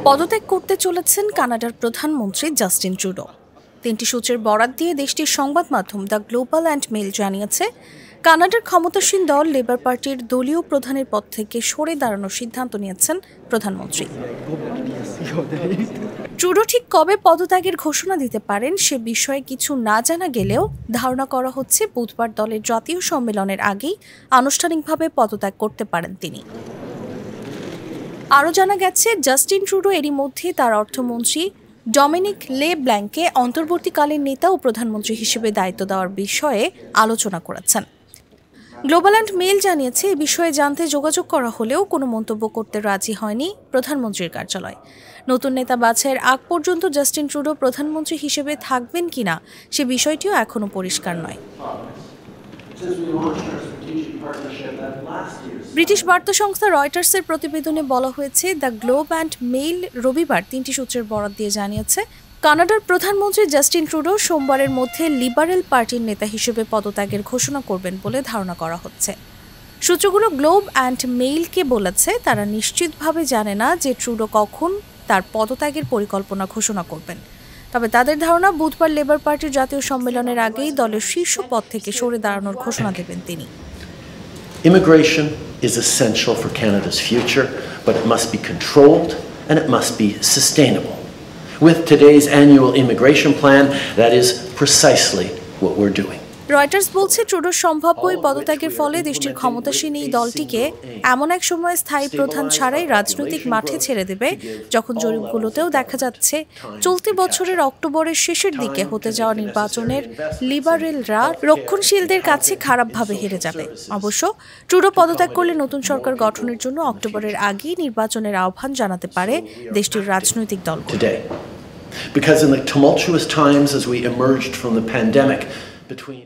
পদত্যাগ করতে চলেছেন কানাডার প্রধানমন্ত্রী জাস্টিন ট্রুডো। 3টি সূত্রের বরাত দিয়ে দেশটির সংবাদ মাধ্যম দ্য গ্লোবাল অ্যান্ড মেইল জানিয়েছে, কানাডার ক্ষমতাসীন দল লেবার পার্টির দলীয় প্রধানের পদ থেকে সরে দাঁড়ানোর সিদ্ধান্ত নিয়েছেন প্রধানমন্ত্রী। ট্রুডো ঠিক কবে পদত্যাগের ঘোষণা দিতে পারেন সে বিষয়ে কিছু না জানা গেলেও ধারণা করা হচ্ছে বুধবার দলের জাতীয় সম্মেলনের আগেই আনুষ্ঠানিকভাবে পদত্যাগ করতে পারেন তিনি। আরও জানা গেছে, জাস্টিন ট্রুডো এরই মধ্যে তার অর্থমন্ত্রী ডমিনিক লে ব্ল্যাঙ্ককে অন্তর্বর্তীকালীন নেতা ও প্রধানমন্ত্রী হিসেবে দায়িত্ব দেওয়ার বিষয়ে আলোচনা করেছেন। গ্লোবাল অ্যান্ড মেইল জানিয়েছে, এ বিষয়ে জানতে যোগাযোগ করা হলেও কোনো মন্তব্য করতে রাজি হয়নি প্রধানমন্ত্রীর কার্যালয়। নতুন নেতা বাছাইয়ের আগ পর্যন্ত জাস্টিন ট্রুডো প্রধানমন্ত্রী হিসেবে থাকবেন কিনা সে বিষয়টিও এখনও পরিষ্কার নয়। ব্রিটিশ বার্তা সংস্থা রয়টার্সের প্রতিবেদনে বলা হয়েছে, দ্য গ্লোব অ্যান্ড মেইল রবিবার 3টি সূত্রের বরাত দিয়ে জানিয়েছে, কানাডার প্রধানমন্ত্রী জাস্টিন ট্রুডো সোমবারের মধ্যে লিবারেল পার্টির নেতা হিসেবে পদত্যাগের ঘোষণা করবেন বলে ধারণা করা হচ্ছে। সূত্রগুলো গ্লোব অ্যান্ড মেইলকে বলেছে, তারা নিশ্চিতভাবে জানে না যে ট্রুডো কখন তার পদত্যাগের পরিকল্পনা ঘোষণা করবেন। তবে তাদের ধারণা, বুধবার লেবার পার্টির জাতীয় সম্মেলনের আগেই দলের শীর্ষ পদ থেকে সরে দাঁড়ানোর ঘোষণা দেবেন তিনি। Immigration is essential for Canada's future, but it must be controlled and it must be sustainable. With today's annual immigration plan, that is precisely what we're doing. Reuters বলছে, ট্রুডোর সম্ভাব্য পদত্যাগের ফলে দেশটির ক্ষমতাসীন এই দলটিকে এমন এক সময় স্থায়ী প্রধান ছাড়াই রাজনৈতিক মাঠে ছেড়ে দেবে, যখন জরিপগুলোতেও দেখা যাচ্ছে চলতি বছরের অক্টোবরের শেষের দিকে হতে যাওয়া নির্বাচনের লিবারেলরা রক্ষণশীলদের কাছে খারাপভাবে হেরে যাবে। অবশ্য ট্রুডো পদত্যাগ করলে নতুন সরকার গঠনের জন্য অক্টোবরের আগেই নির্বাচনের আহ্বান জানাতে পারে দেশটির রাজনৈতিক দলগুলো। Because in the tumultuous times as we emerged from the pandemic between